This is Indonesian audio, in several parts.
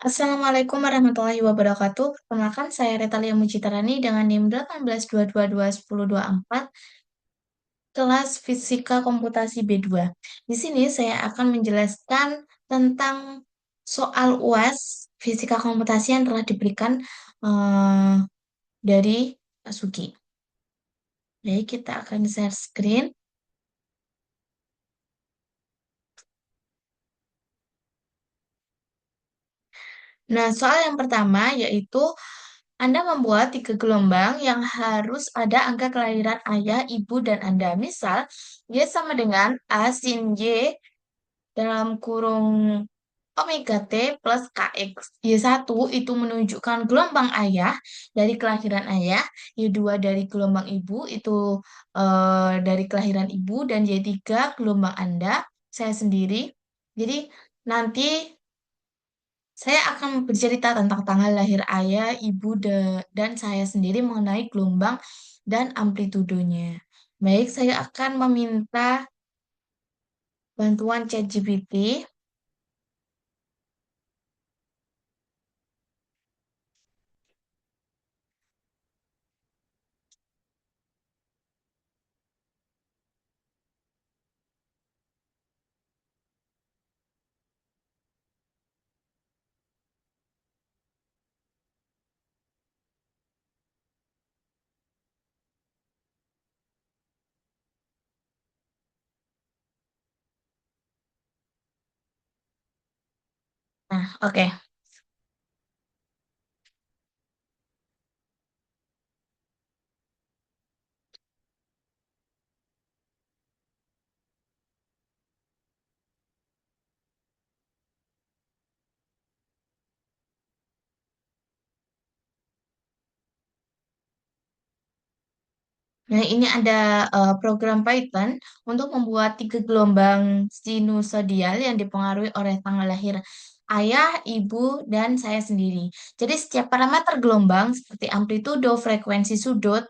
Assalamualaikum warahmatullahi wabarakatuh. Perkenalkan, saya Retalia Mucitarani dengan NIM 182221024, kelas Fisika Komputasi B2. Di sini saya akan menjelaskan tentang soal UAS Fisika Komputasi yang telah diberikan eh, dari Pak Sugi. Baik, kita akan share screen. Nah, soal yang pertama yaitu Anda membuat tiga gelombang yang harus ada angka kelahiran ayah, ibu, dan Anda. Misal, Y sama dengan A sin Y dalam kurung omega T plus KX. Y1 itu menunjukkan gelombang ayah dari kelahiran ayah, Y2 dari gelombang ibu itu dari kelahiran ibu, dan Y3 gelombang Anda, saya sendiri. Jadi nanti saya akan bercerita tentang tanggal lahir ayah, ibu, dan saya sendiri mengenai gelombang dan amplitudonya. Baik, saya akan meminta bantuan ChatGPT. Nah, oke. Nah, ini ada program Python untuk membuat tiga gelombang sinusoidal yang dipengaruhi oleh tanggal lahir ayah, ibu, dan saya sendiri. Jadi setiap parameter gelombang seperti amplitudo, frekuensi sudut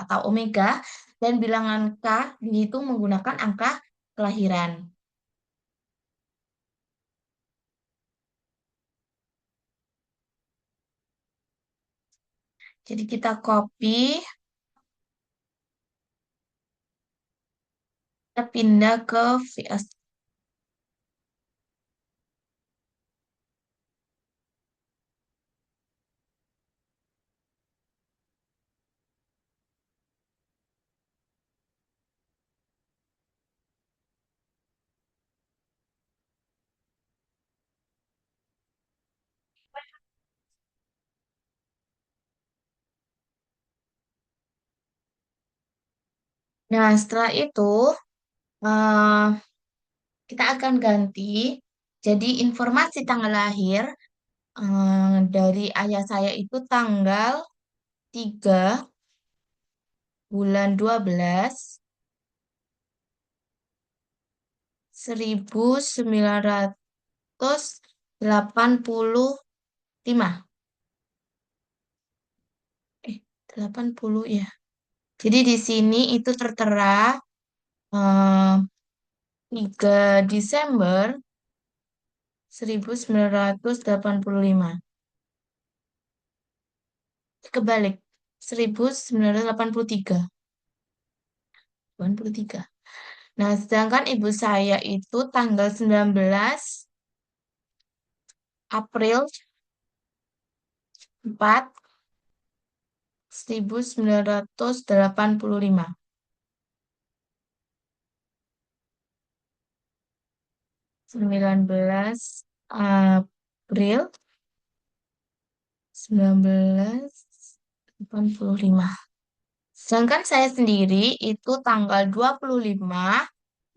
atau omega, dan bilangan K dihitung menggunakan angka kelahiran. Jadi kita copy, kita pindah ke VS. Nah, setelah itu eh, kita akan ganti jadi informasi tanggal lahir dari ayah saya itu tanggal 3 bulan 12 1985. Eh, 80 ya. Jadi di sini itu tertera eh, 3 Desember 1985. Kebalik. 1983. 83. Nah, sedangkan ibu saya itu tanggal 19 April 4 1985. 19 April 1985. Sedangkan saya sendiri itu tanggal 25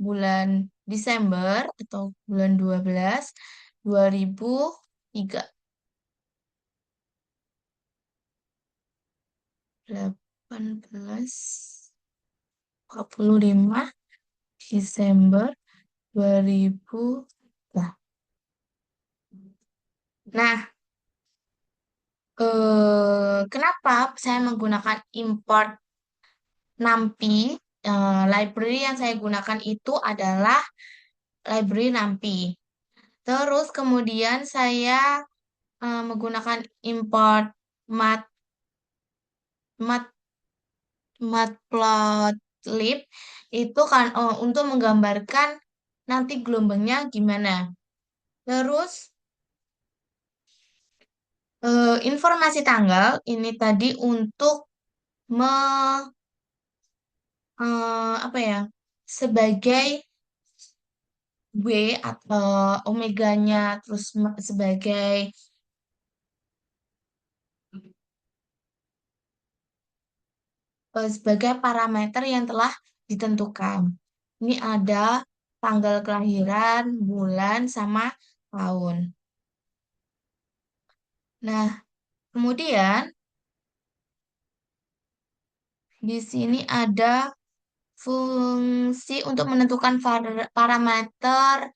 bulan Desember atau bulan 12 2003. 18 25 Desember 2000. Nah, nah, kenapa saya menggunakan import NumPy? Library yang saya gunakan itu adalah library NumPy. Terus kemudian saya menggunakan import mat mat matplotlib itu kan untuk menggambarkan nanti gelombangnya gimana. Terus informasi tanggal ini tadi untuk me, apa ya, sebagai W atau omeganya, terus sebagai sebagai parameter yang telah ditentukan. Ini ada tanggal kelahiran, bulan, sama tahun. Nah, kemudian di sini ada fungsi untuk menentukan parameter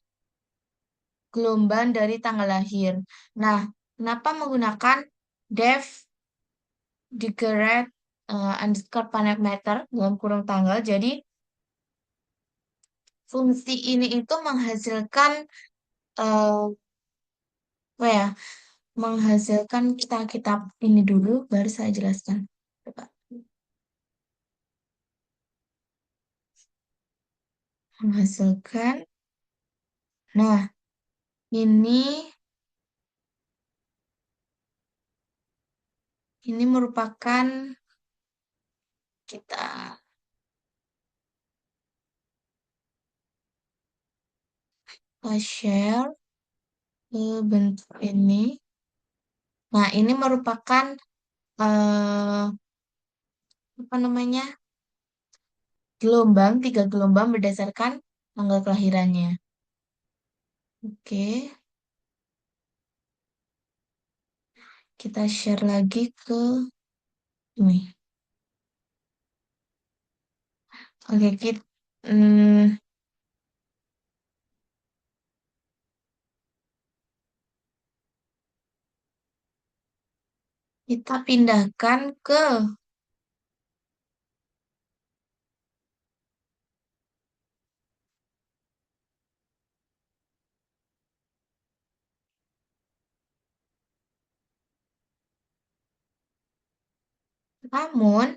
gelombang dari tanggal lahir. Nah, kenapa menggunakan def Degenerate underscore parameter dalam kurung tanggal. Jadi fungsi ini itu menghasilkan eh apa ya? Menghasilkan kita kitab ini dulu baru saya jelaskan. Coba. Menghasilkan. Nah, ini merupakan kita share ke bentuk ini. Nah, ini merupakan apa namanya? Gelombang, tiga gelombang berdasarkan tanggal kelahirannya. Oke, kita share lagi ke ini. Oke, kita pindahkan ke namun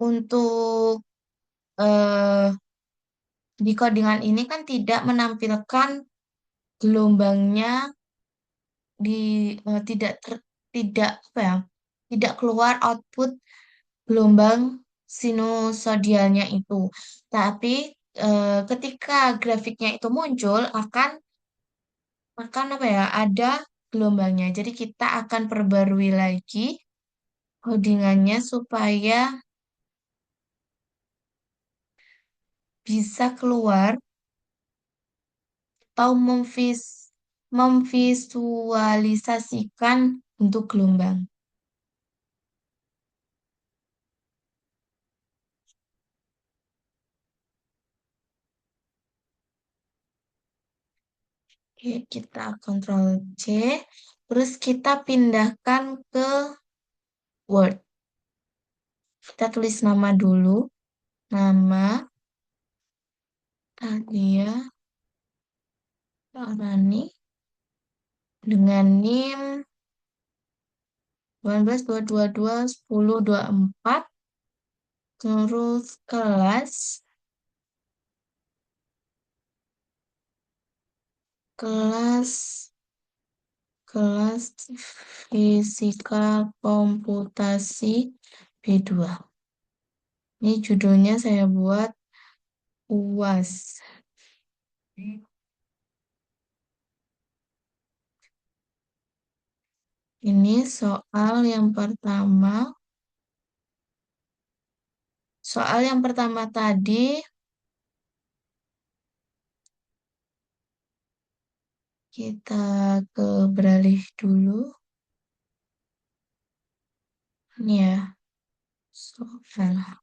untuk eh, di codingan ini kan tidak menampilkan gelombangnya di tidak apa ya, tidak keluar output gelombang sinusoidalnya itu. Tapi ketika grafiknya itu muncul akan apa ya, ada gelombangnya. Jadi kita akan perbarui lagi codingannya supaya bisa keluar atau memvisualisasikan bentuk gelombang. Oke, kita Ctrl C, terus kita pindahkan ke Word. Kita tulis nama dulu, nama Adia Rani dengan NIM 18.222.10.24, terus kelas kelas Fisika Komputasi B2. Ini judulnya saya buat UAS. Ini soal yang pertama. Soal yang pertama tadi kita ke beralih dulu. Ini ya, soal.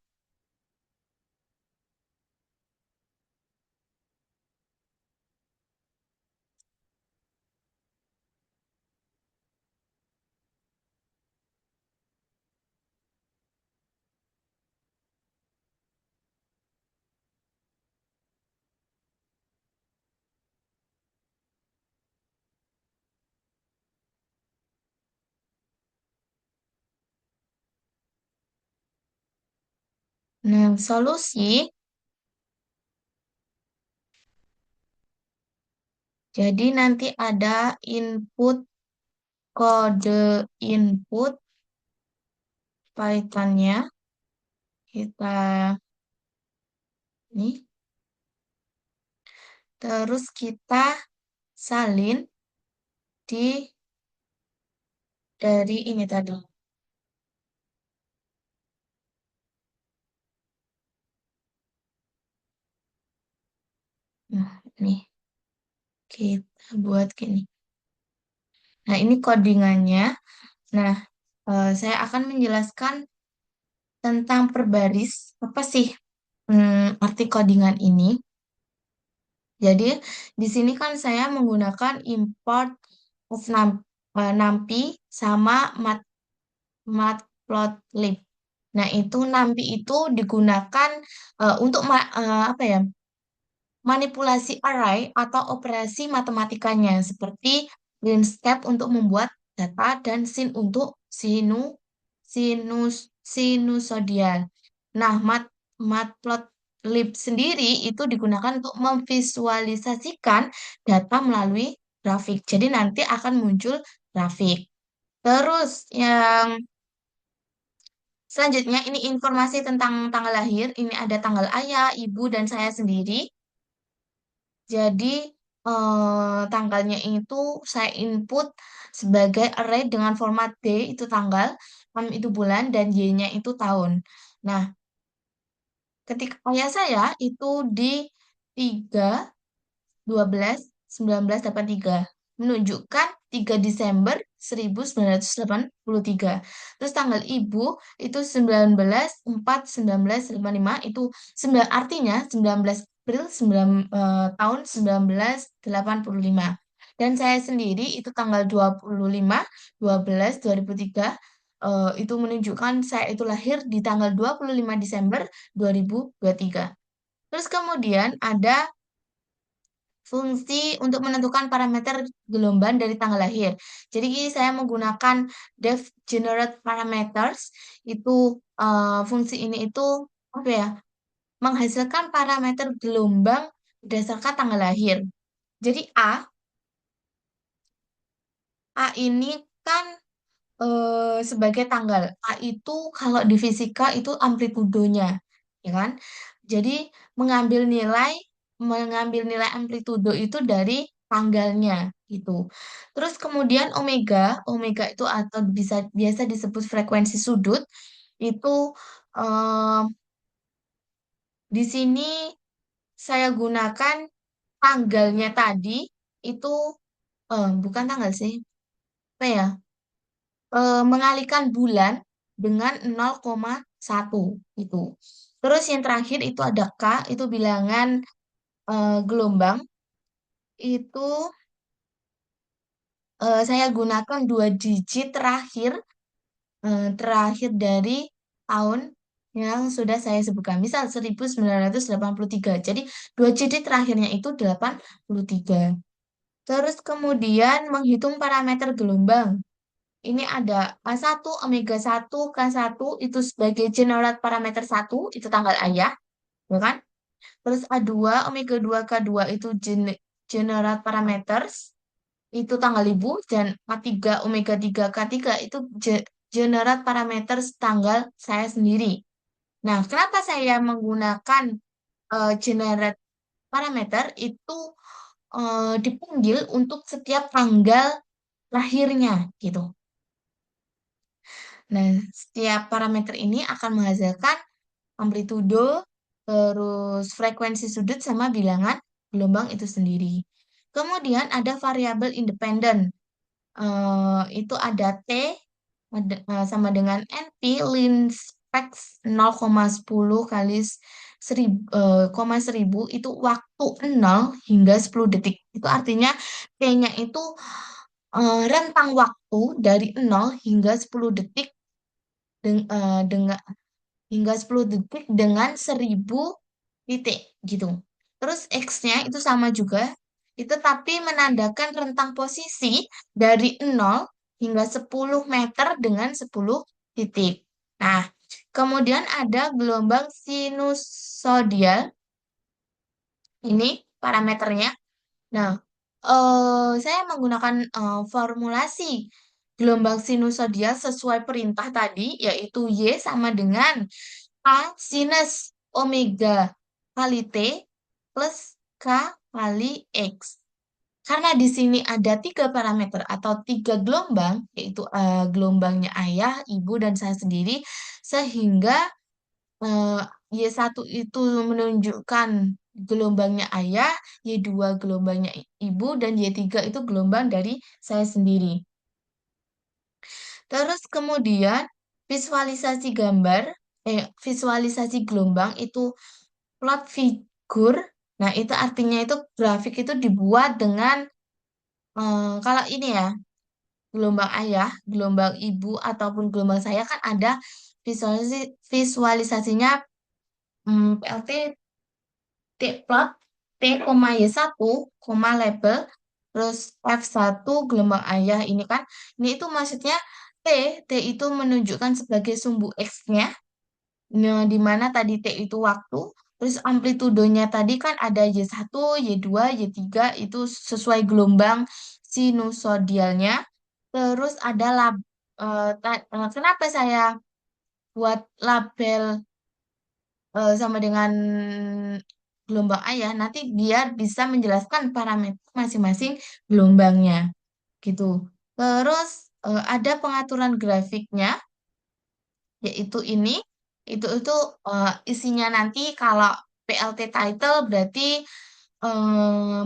Nah, solusi, jadi nanti ada input, kode input, Python-nya, kita nih, terus kita salin di dari ini tadi. Nah, nih, kita buat gini. Nah, ini codingannya. Nah, saya akan menjelaskan tentang perbaris. Apa sih arti codingan ini? Jadi, di sini kan saya menggunakan import of NumPy sama matplotlib. Nah, itu NumPy itu digunakan untuk apa ya? Manipulasi array atau operasi matematikanya seperti landscape untuk membuat data dan sin untuk sinusoidal. Nah, matplotlib sendiri itu digunakan untuk memvisualisasikan data melalui grafik. Jadi nanti akan muncul grafik. Terus yang selanjutnya ini informasi tentang tanggal lahir. Ini ada tanggal ayah, ibu, dan saya sendiri. Jadi tanggalnya itu saya input sebagai array dengan format D itu tanggal, M itu bulan, dan Y-nya itu tahun. Nah, ketika ayah saya itu di 3/12/1983 menunjukkan 3 Desember 1983. Terus tanggal ibu itu 19/4/1985 itu artinya 19 April tahun 1985. Dan saya sendiri itu tanggal 25/12/2003 itu menunjukkan saya itu lahir di tanggal 25 Desember 2023. Terus kemudian ada fungsi untuk menentukan parameter gelombang dari tanggal lahir. Jadi saya menggunakan def generate parameters itu fungsi ini itu apa ya? Menghasilkan parameter gelombang berdasarkan tanggal lahir. Jadi A ini kan sebagai tanggal. A itu kalau di fisika itu amplitudonya, ya kan? Jadi mengambil nilai mengambil nilai amplitudo itu dari tanggalnya gitu. Terus kemudian omega, omega itu atau bisa biasa disebut frekuensi sudut itu eh, di sini saya gunakan tanggalnya tadi itu bukan tanggal sih, apa ya? Mengalihkan bulan dengan 0,1 itu. Terus yang terakhir itu ada K, itu bilangan gelombang. Itu saya gunakan dua digit terakhir dari tahun yang sudah saya sebutkan. Misal 1983. Jadi dua digit terakhirnya itu 83. Terus kemudian menghitung parameter gelombang. Ini ada A1, omega 1 K1 itu sebagai generat parameter satu itu tanggal ayah, ya kan? Terus A2, omega 2 K2 itu generat parameters, itu tanggal ibu, dan A3, omega 3 K3 itu generat parameters tanggal saya sendiri. Nah, kenapa saya menggunakan generat parameter itu dipanggil untuk setiap tanggal lahirnya gitu. Nah, setiap parameter ini akan menghasilkan amplitudo, terus frekuensi sudut sama bilangan gelombang itu sendiri. Kemudian ada variabel independen. Itu ada T sama dengan NP linspex 0,10 kali 1000 itu waktu 0 hingga 10 detik. Itu artinya T-nya itu rentang waktu dari 0 hingga 10 detik dengan hingga 10 detik dengan 1000 titik gitu. Terus X-nya itu sama juga, itu tapi menandakan rentang posisi dari 0 hingga 10 meter dengan 10 titik. Nah, Kemudian ada gelombang sinusoidal, ini parameternya. Nah, saya menggunakan formulasi gelombang sinusoidal sesuai perintah tadi, yaitu Y sama dengan A sinus omega kali T plus K kali X. Karena di sini ada tiga parameter atau tiga gelombang, yaitu gelombangnya ayah, ibu, dan saya sendiri, sehingga eh, Y1 itu menunjukkan gelombangnya ayah, Y2 gelombangnya ibu, dan Y3 itu gelombang dari saya sendiri. Terus kemudian visualisasi gambar, visualisasi gelombang itu plot figur. Nah, itu artinya itu grafik itu dibuat dengan kalau ini ya, gelombang ayah, gelombang ibu, ataupun gelombang saya kan ada visualisasinya PLT T plot T, Y1, label, terus F1 gelombang ayah ini kan. Ini itu maksudnya T, T itu menunjukkan sebagai sumbu X-nya. Nah, di mana tadi T itu waktu, terus amplitudonya tadi kan ada Y1, Y2, Y3 itu sesuai gelombang sinusoidalnya. Terus ada kenapa saya buat label sama dengan gelombang ayah, nanti biar bisa menjelaskan parameter masing-masing gelombangnya gitu. Terus ada pengaturan grafiknya, yaitu ini, itu isinya nanti kalau PLT title berarti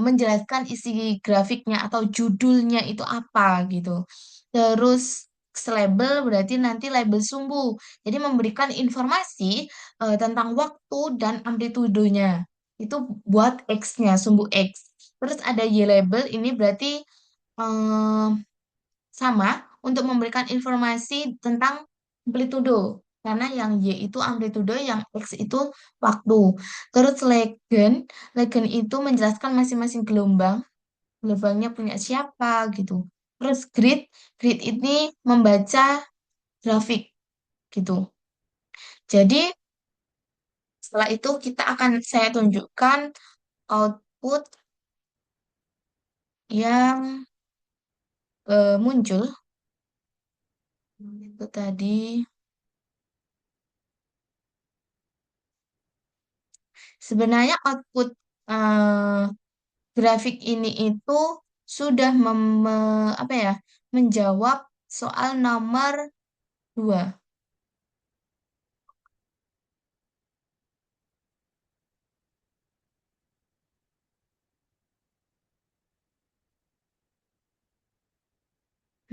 menjelaskan isi grafiknya atau judulnya itu apa gitu. Terus label berarti nanti label sumbu. Jadi memberikan informasi tentang waktu dan amplitudonya. Itu buat X-nya, sumbu X. Terus ada Y label ini berarti eh, sama untuk memberikan informasi tentang amplitudo. Karena yang Y itu amplitudo, yang X itu waktu. Terus legend itu menjelaskan masing-masing gelombang, gelombangnya punya siapa gitu. Terus grid ini membaca grafik gitu. Jadi setelah itu saya tunjukkan output yang muncul. Itu tadi sebenarnya output eh, grafik ini itu sudah apa ya, menjawab soal nomor 2.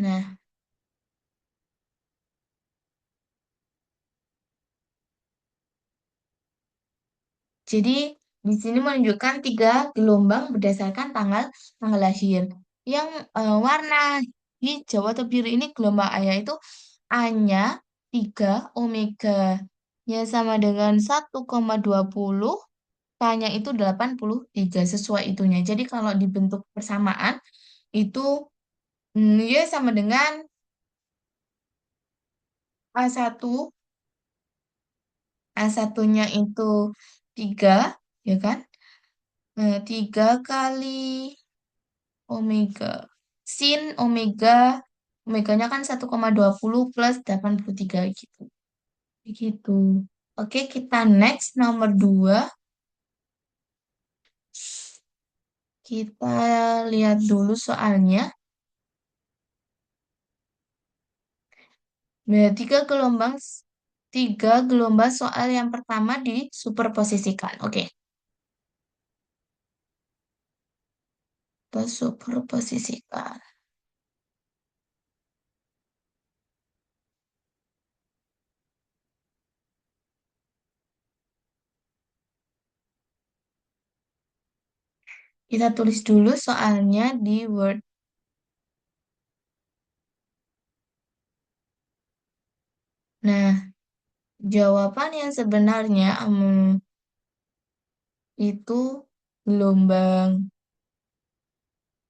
Nah, jadi di sini menunjukkan tiga gelombang berdasarkan tanggal tanggal lahir. Yang warna hijau atau biru ini gelombang ayah itu A-nya 3 omega ya sama dengan 1,20, K-nya itu 83 sesuai itunya. Jadi kalau dibentuk persamaan itu ya sama dengan A1, A1-nya itu 3, ya kan? 3 kali omega. Sin omega, omeganya kan 1,20 plus 83 gitu. Begitu. Oke, kita next nomor 2. Kita lihat dulu soalnya. Nah, tiga gelombang soal yang pertama disuperposisikan. Oke, kita superposisikan. Kita tulis dulu soalnya di Word. Nah, jawaban yang sebenarnya itu gelombang.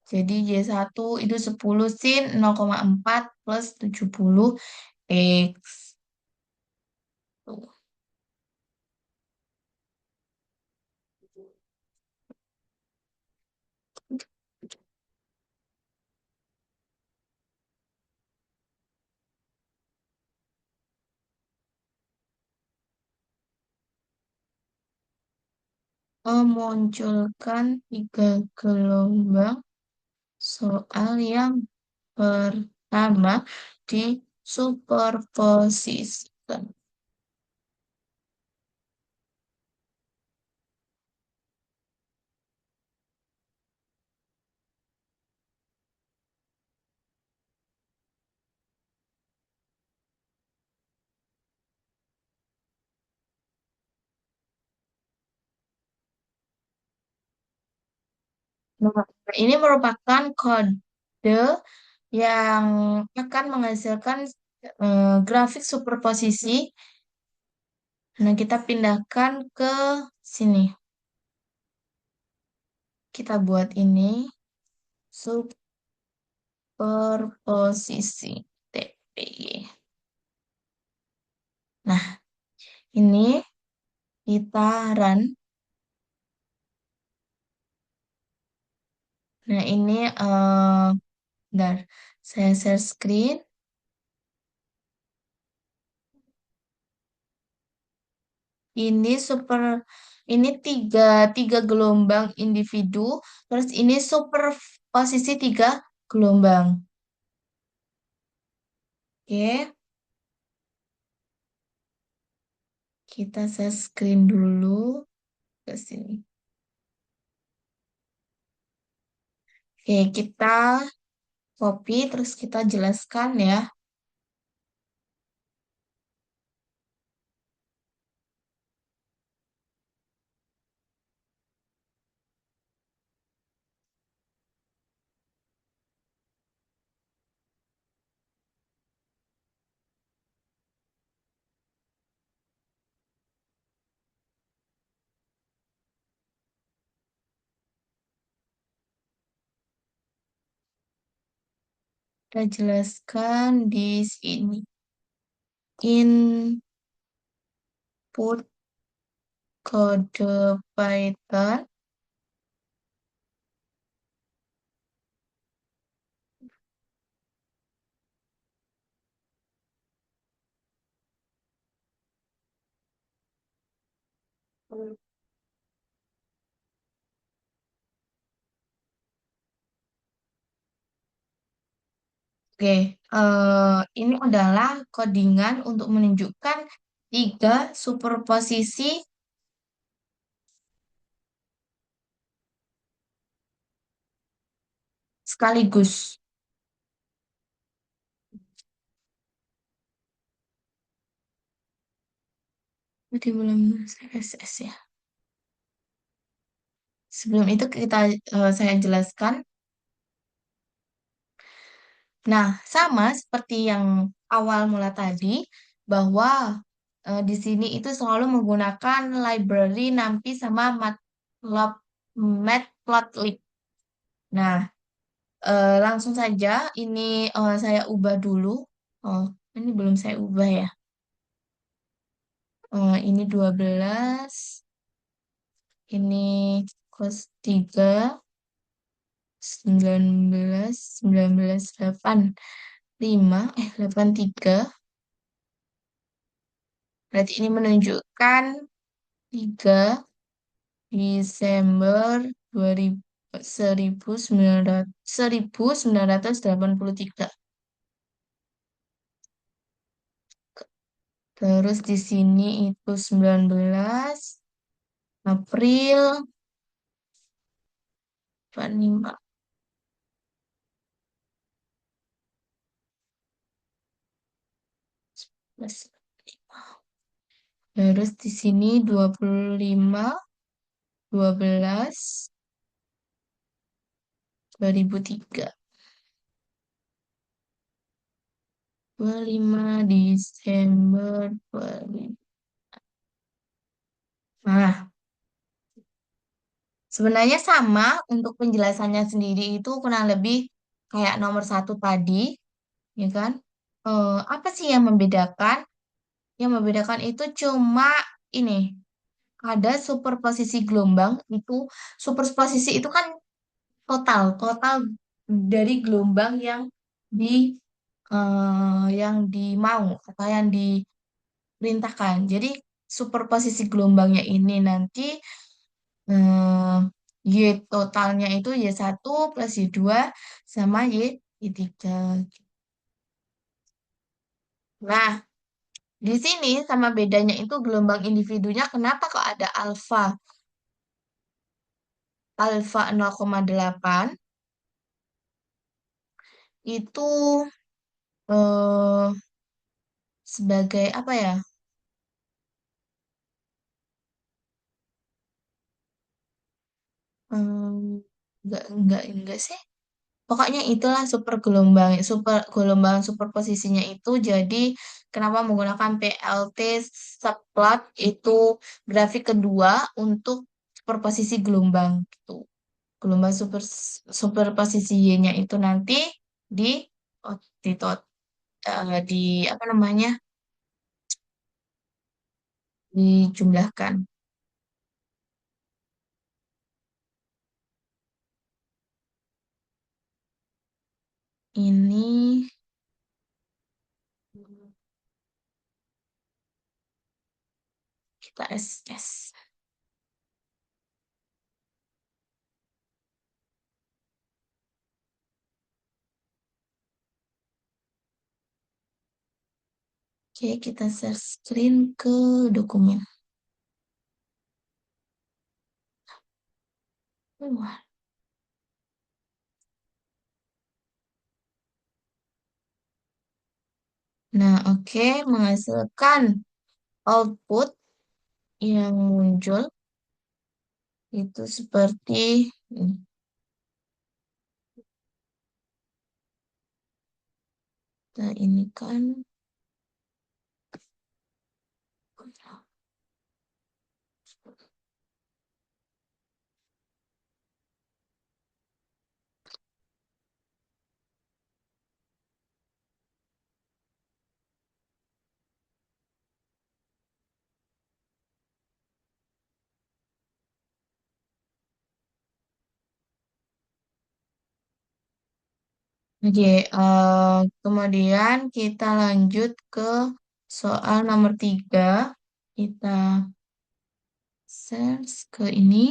Jadi Y1 itu 10 sin 0,4 plus 70 X. Tuh. Memunculkan tiga gelombang soal yang pertama di superposisikan. Nah, ini merupakan kode yang akan menghasilkan grafik superposisi. Nah, kita pindahkan ke sini. Kita buat ini superposisi TPY. Nah, ini kita run. Nah, ini bentar. Saya share screen. Ini ini tiga gelombang individu, terus ini superposisi tiga gelombang. Oke, kita share screen dulu ke sini. Oke, kita copy, terus kita jelaskan ya. Kita jelaskan di sini. Input kode Python. Oke, ini adalah codingan untuk menunjukkan tiga superposisi sekaligus. Berarti belum CSS ya. Sebelum itu saya jelaskan. Nah, sama seperti yang awal mula tadi, bahwa di sini itu selalu menggunakan library NumPy sama Matplotlib. Nah, langsung saja ini saya ubah dulu. Oh, ini belum saya ubah ya. Ini 12, ini cos 3, 19, 19, 8, 5, 83. Berarti ini menunjukkan 3 Desember 2000, 1983. Terus di sini itu 19 April 25. Terus di sini 25 12 2003. 25 Desember 2000. Nah, sebenarnya sama untuk penjelasannya sendiri itu kurang lebih kayak nomor satu tadi, ya kan? Apa sih yang membedakan? Yang membedakan itu cuma ini, ada superposisi gelombang itu, superposisi itu kan total dari gelombang di yang dimau atau yang diperintahkan. Jadi superposisi gelombangnya ini nanti eh, Y totalnya itu Y1 plus Y2 sama Y3. Nah, di sini sama bedanya itu gelombang individunya kenapa kok ada alfa 0,8 itu eh, sebagai apa ya? Enggak sih. Pokoknya itulah gelombang superposisinya itu. Jadi kenapa menggunakan PLT subplot itu grafik kedua untuk superposisi gelombang gitu. Gelombang superposisi Y-nya itu nanti di oh, di apa namanya? Dijumlahkan. Ini kita SS. Oke, kita share screen ke dokumen. Wah. Nah, oke, menghasilkan output yang muncul itu seperti ini kan oke. Kemudian kita lanjut ke soal nomor 3. Kita search ke ini.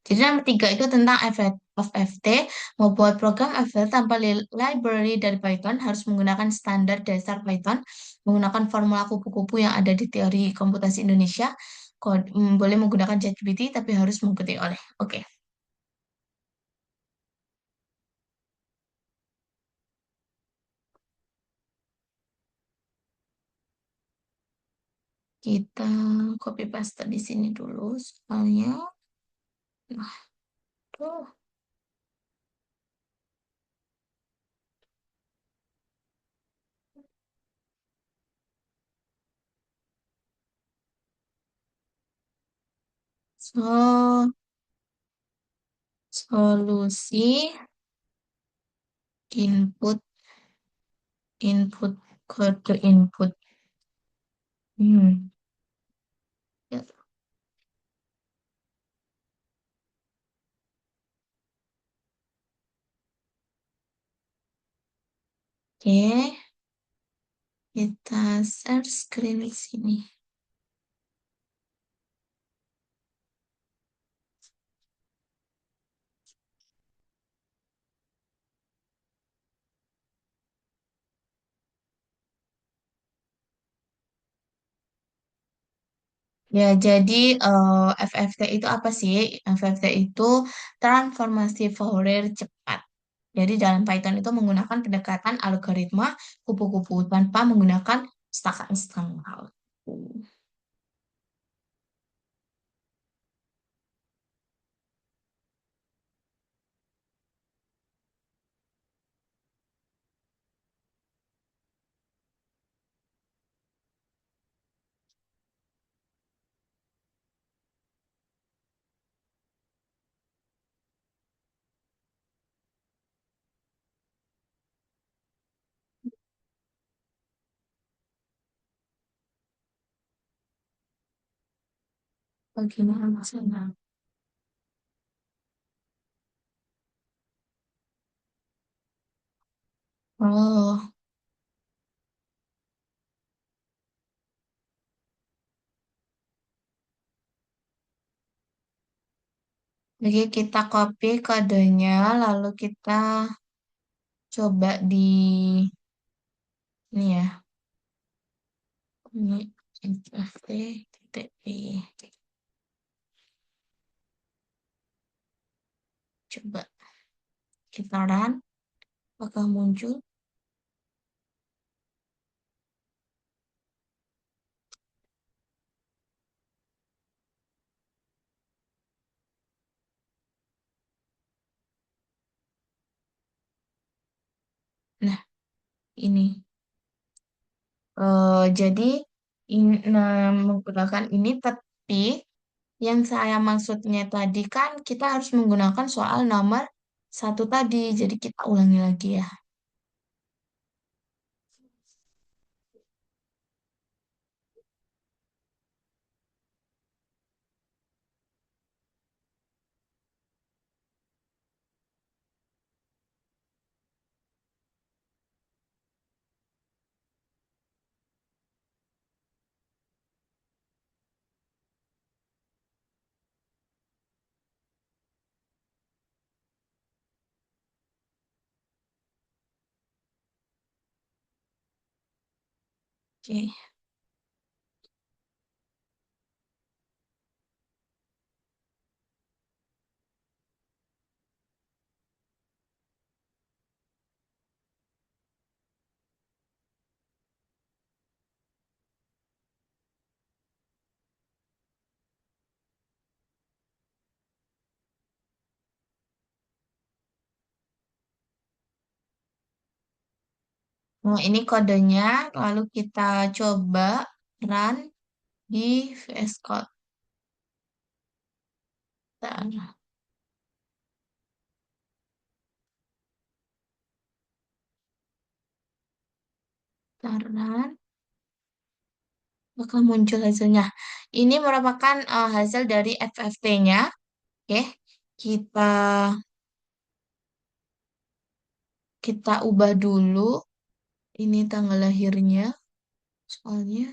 Jadi nomor 3 itu tentang FFT. Membuat program FFT tanpa library dari Python harus menggunakan standar dasar Python, menggunakan formula kupu-kupu yang ada di teori komputasi Indonesia. Boleh menggunakan ChatGPT, tapi harus mengikuti oleh. Oke, kita copy paste di sini dulu soalnya. Nah, tuh. So, solusi input input kode input. Hmm. Ya, oke, kita share screen di sini. Ya, jadi FFT itu apa sih? FFT itu transformasi Fourier cepat. Jadi dalam Python itu menggunakan pendekatan algoritma kupu-kupu tanpa menggunakan stack eksternal. Bagaimana maksudnya? Oh, jadi kita copy kodenya, lalu kita coba di ini ya, ini FFT titik I. Coba kita run, apakah muncul? Nah, ini. Jadi menggunakan ini, tapi yang saya maksudnya tadi kan kita harus menggunakan soal nomor satu tadi. Jadi kita ulangi lagi ya. Oke. Nah, ini kodenya, lalu kita coba run di VS Code. Bentar, bentar, run. Maka muncul hasilnya. Ini merupakan hasil dari FFT-nya. Oke, kita kita ubah dulu. Ini tanggal lahirnya, soalnya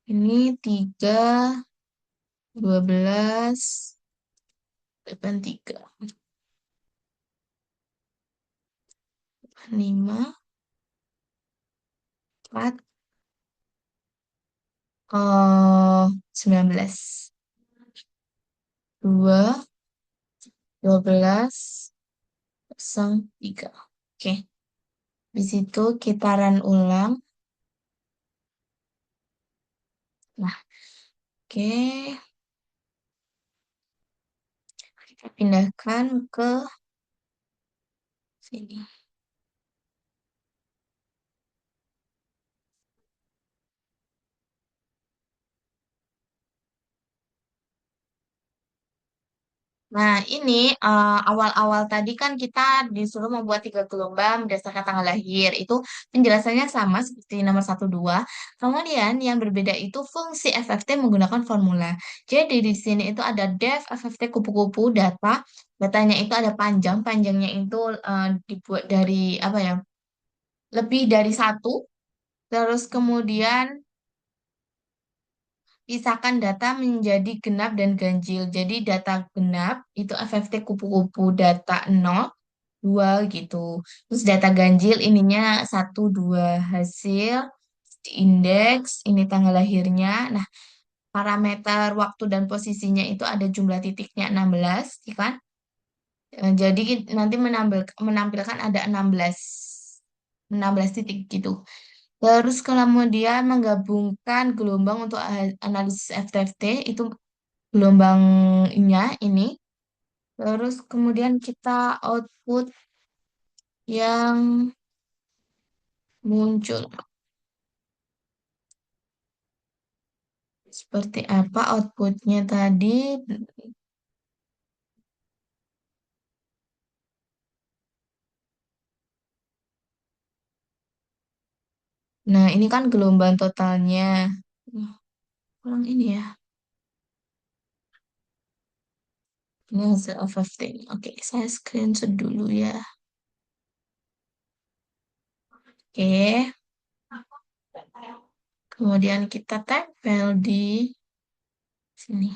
ini 3/12/83 5 4 19 2/12/3. Oke, di situ kita run ulang. Nah, oke, kita pindahkan ke sini. Nah, ini awal-awal tadi kan kita disuruh membuat 3 gelombang berdasarkan tanggal lahir. Itu penjelasannya sama seperti nomor 1, 2. Kemudian yang berbeda itu fungsi FFT menggunakan formula. Jadi di sini itu ada def FFT kupu-kupu data. Datanya itu ada panjang. Panjangnya itu dibuat dari apa ya? Lebih dari satu. Terus kemudian pisahkan data menjadi genap dan ganjil. Jadi data genap itu FFT kupu-kupu data 0, 2 gitu. Terus data ganjil ininya 1, 2 hasil, indeks, ini tanggal lahirnya. Nah, parameter waktu dan posisinya itu ada jumlah titiknya 16, ya kan? Jadi nanti menampilkan ada 16 titik gitu. Terus kemudian menggabungkan gelombang untuk analisis FTFT itu gelombangnya ini. Terus kemudian kita output yang muncul. Seperti apa outputnya tadi? Nah, ini kan gelombang totalnya. Nah, kurang ini ya. Ini hasil overthink. Oke, saya screenshot dulu ya. Oke, kemudian kita tempel di sini.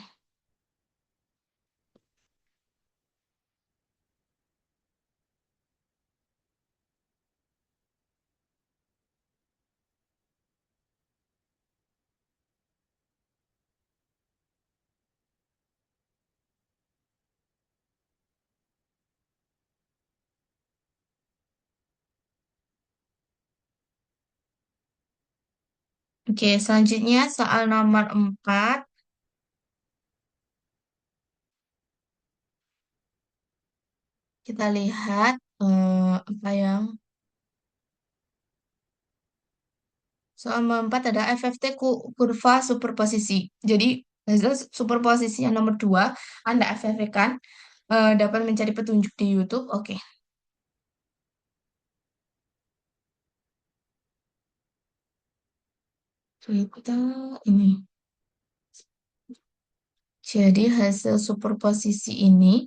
Oke, selanjutnya soal nomor 4. Kita lihat apa yang soal nomor 4 ada FFT kurva superposisi. Jadi hasil superposisi yang nomor 2 Anda FFT kan dapat mencari petunjuk di YouTube. Oke, kita ini. Jadi hasil superposisi ini,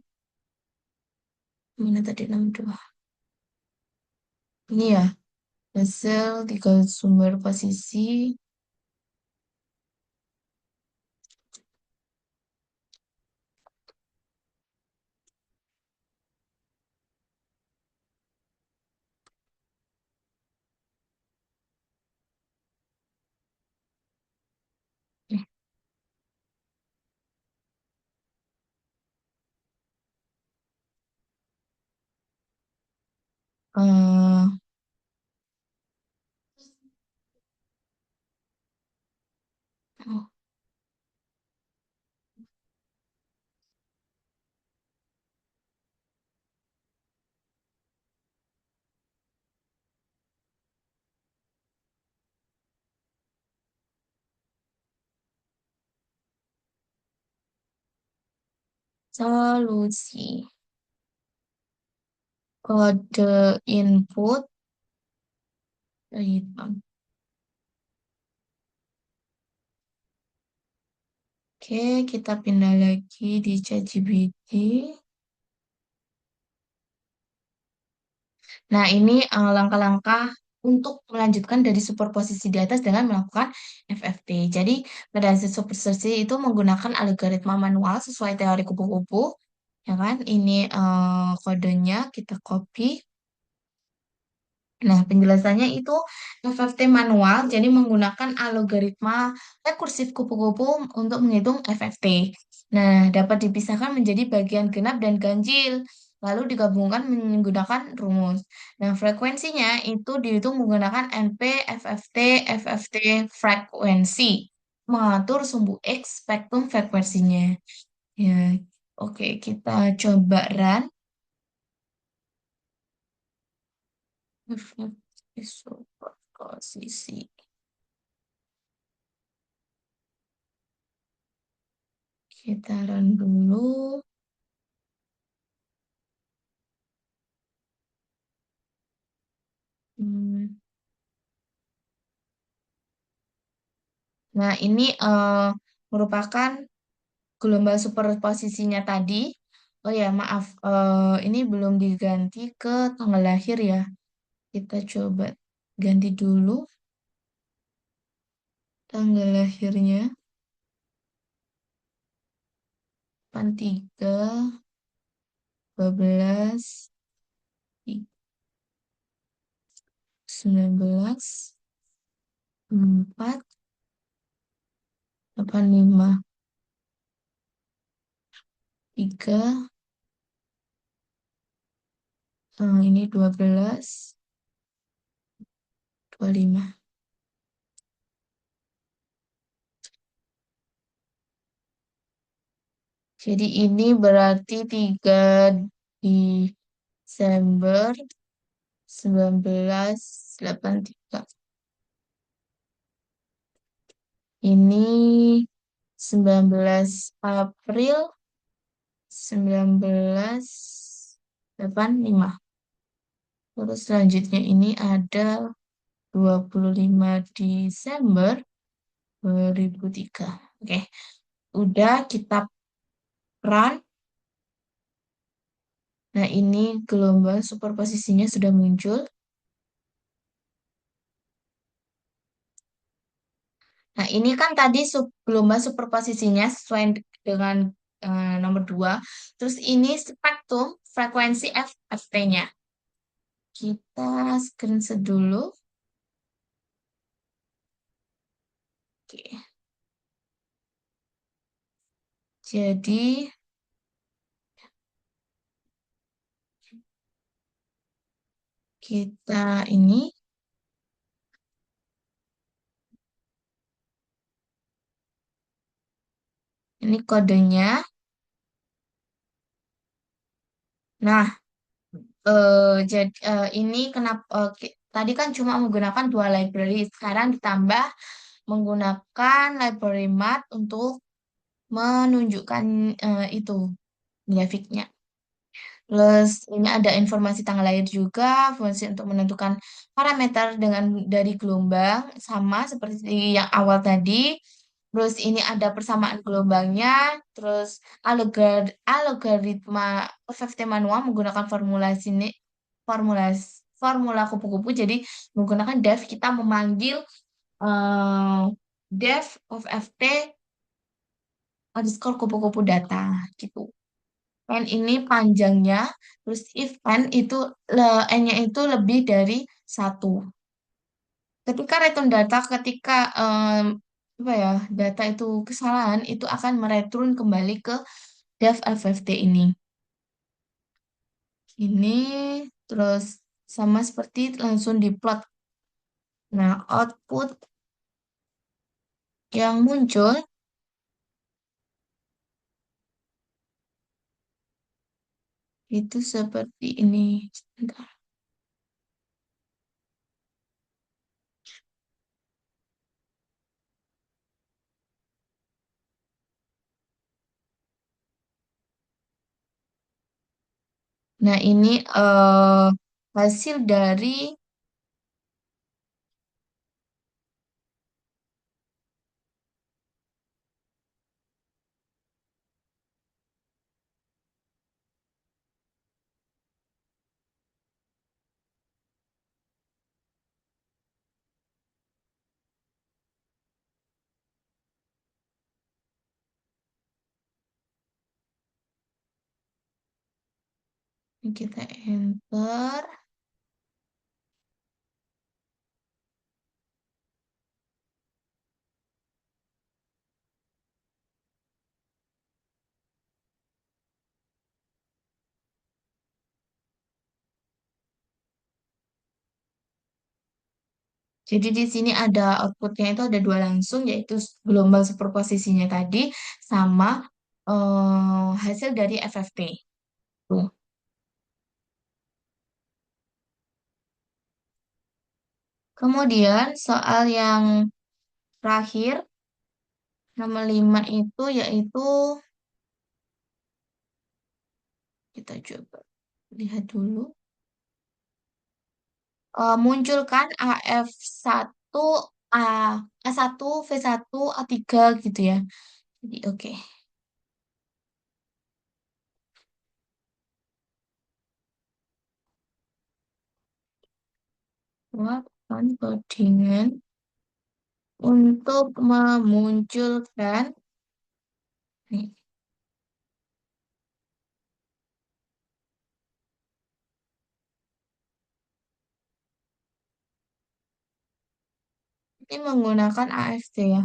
mana tadi nomor 2? Ini ya, hasil tiga sumber posisi. Eh, eh, oh, solusi. Kode input. Hitam. Oke, kita pindah lagi di ChatGPT. Nah, ini langkah-langkah untuk melanjutkan dari superposisi di atas dengan melakukan FFT. Jadi, pada hasil superposisi itu menggunakan algoritma manual sesuai teori kupu-kupu. Ya kan? Ini kodenya kita copy. Nah, penjelasannya itu FFT manual, jadi menggunakan algoritma rekursif kupu-kupu untuk menghitung FFT. Nah, dapat dipisahkan menjadi bagian genap dan ganjil, lalu digabungkan menggunakan rumus. Nah, frekuensinya itu dihitung menggunakan NP, FFT, FFT frekuensi, mengatur sumbu X spektrum frekuensinya. Ya, oke, kita coba run. FFT superposisi. Kita run dulu. Hmm. Nah, ini merupakan gelombang superposisinya tadi. Oh ya, maaf. Ini belum diganti ke tanggal lahir ya. Kita coba ganti dulu tanggal lahirnya. 3, 12, 19, 4, 85, 3, ini 12, 25. Jadi ini berarti 3 Desember 1983. Ini 19 April 1985. Terus selanjutnya ini ada 25 Desember 2003. Oke, udah kita run. Nah, ini gelombang superposisinya sudah muncul. Nah, ini kan tadi gelombang superposisinya sesuai dengan nomor 2. Terus ini spektrum frekuensi FFT-nya. Kita screenshot dulu. Oke. Jadi, kita ini kodenya. Nah, jadi ini kenapa tadi kan cuma menggunakan dua library. Sekarang ditambah menggunakan library math untuk menunjukkan itu grafiknya. Plus ini ada informasi tanggal lahir juga, fungsi untuk menentukan parameter dengan dari gelombang sama seperti yang awal tadi. Terus ini ada persamaan gelombangnya, terus algoritma FFT manual menggunakan formula kupu-kupu. Jadi menggunakan def kita memanggil eh, def of FT underscore kupu-kupu data gitu. N ini panjangnya, terus if N itu N-nya itu lebih dari satu. Ketika return data, ketika apa ya data itu kesalahan, itu akan mereturn kembali ke def FFT ini. Ini terus sama seperti langsung diplot. Nah, output yang muncul itu seperti ini. Sebentar. Nah, ini hasil dari kita enter. Jadi di sini ada outputnya itu ada dua langsung, yaitu gelombang superposisinya tadi sama hasil dari FFT. Tuh. Kemudian soal yang terakhir, nomor 5 itu yaitu kita coba lihat dulu. Munculkan AF1, A, A1, V1, A3 gitu ya. Jadi oke. Lakukan codingan untuk memunculkan nih, ini menggunakan AFC ya.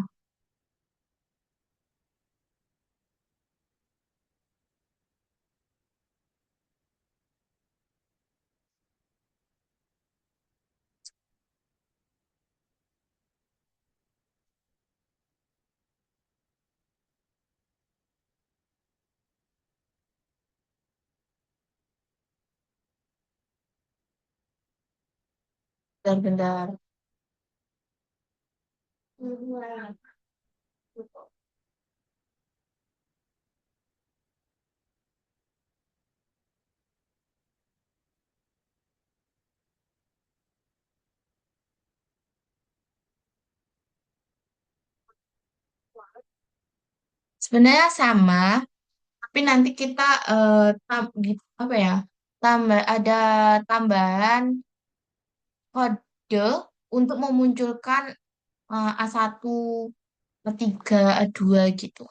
Bentar-bentar. Sebenarnya sama, tapi nanti kita apa ya? Tambah ada tambahan kode untuk memunculkan A1, A3, A2 gitu.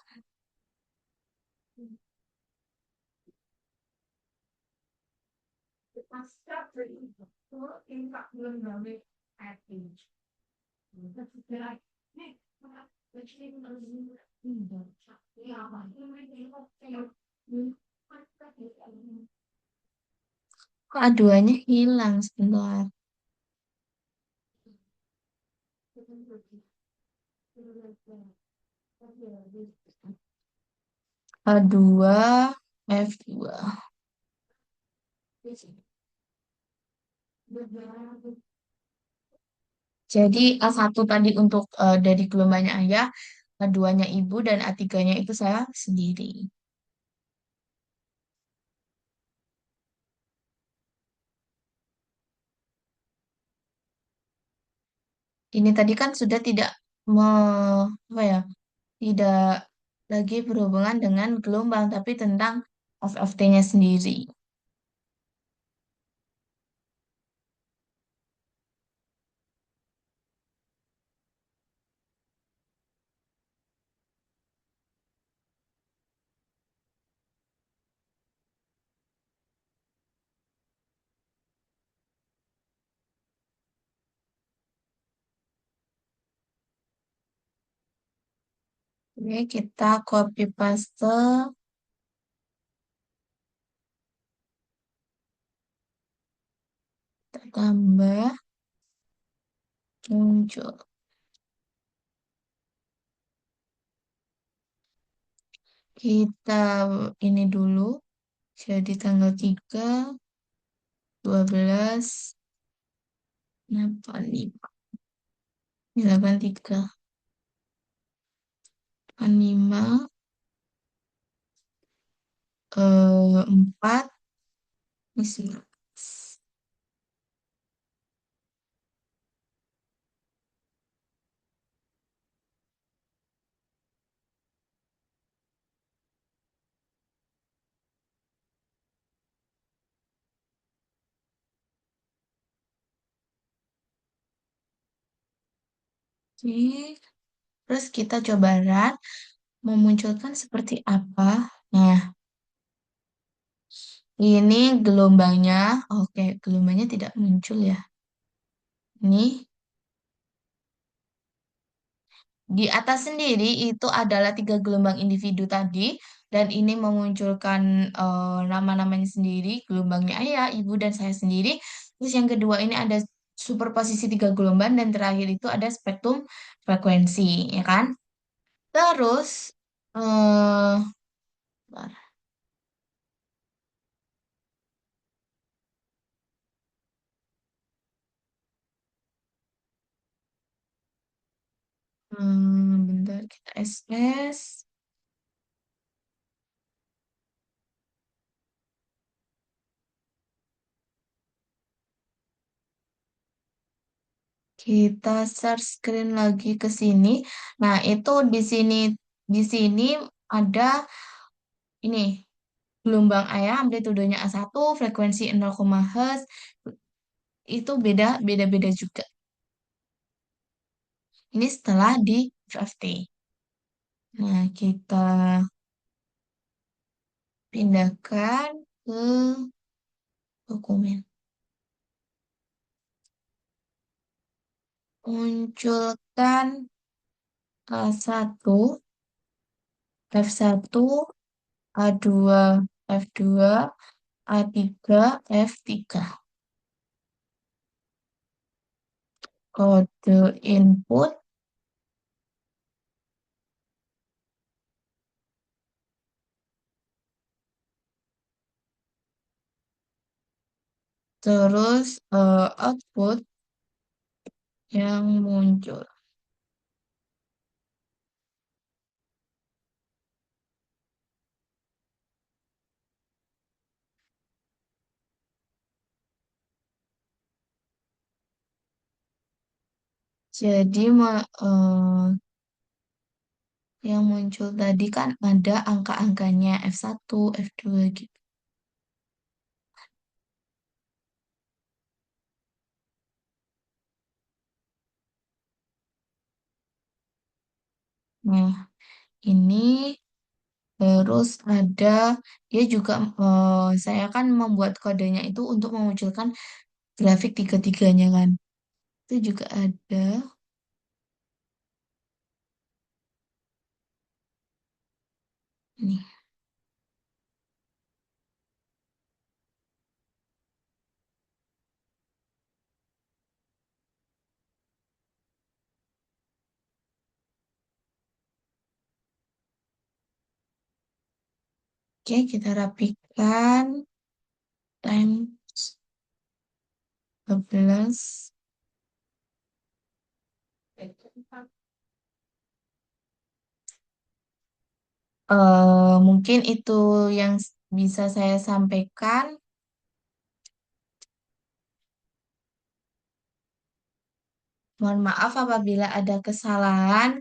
Kok A2-nya hilang sebentar. A2, F2. Jadi A1 tadi untuk dari gelombangnya ayah, A2-nya ibu, dan A3-nya itu saya sendiri. Ini tadi kan sudah tidak me, apa ya, tidak lagi berhubungan dengan gelombang, tapi tentang FFT-nya sendiri. Oke, kita copy paste, kita tambah, muncul. Kita ini dulu, jadi tanggal 3, 12, 85, 83, 85, 4, ini 19. Oke, terus kita coba run, memunculkan seperti apa. Nah, ini gelombangnya. Oke, gelombangnya tidak muncul ya. Ini di atas sendiri itu adalah tiga gelombang individu tadi, dan ini memunculkan nama-namanya sendiri, gelombangnya ayah, ibu, dan saya sendiri. Terus yang kedua ini ada superposisi tiga gelombang, dan terakhir itu ada spektrum frekuensi, ya kan? Terus, eh bentar. Bentar kita SS. Kita share screen lagi ke sini. Nah, itu di sini ada ini gelombang ayah amplitudenya A1, frekuensi 0, Hz. Itu beda-beda juga. Ini setelah di FFT. Nah, kita pindahkan ke dokumen. Munculkan A1, F1, A2, F2, A3, F3. Kode input, terus output yang muncul. Jadi Yang muncul tadi kan ada angka-angkanya F1, F2 gitu. Nah, ini terus ada dia juga saya kan membuat kodenya itu untuk memunculkan grafik tiga-tiganya kan. Itu juga ada nih. Oke, kita rapikan. Times 12. Mungkin itu yang bisa saya sampaikan. Mohon maaf apabila ada kesalahan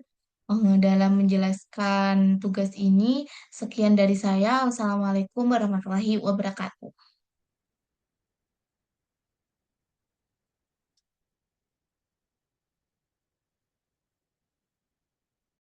dalam menjelaskan tugas ini. Sekian dari saya. Wassalamualaikum warahmatullahi wabarakatuh.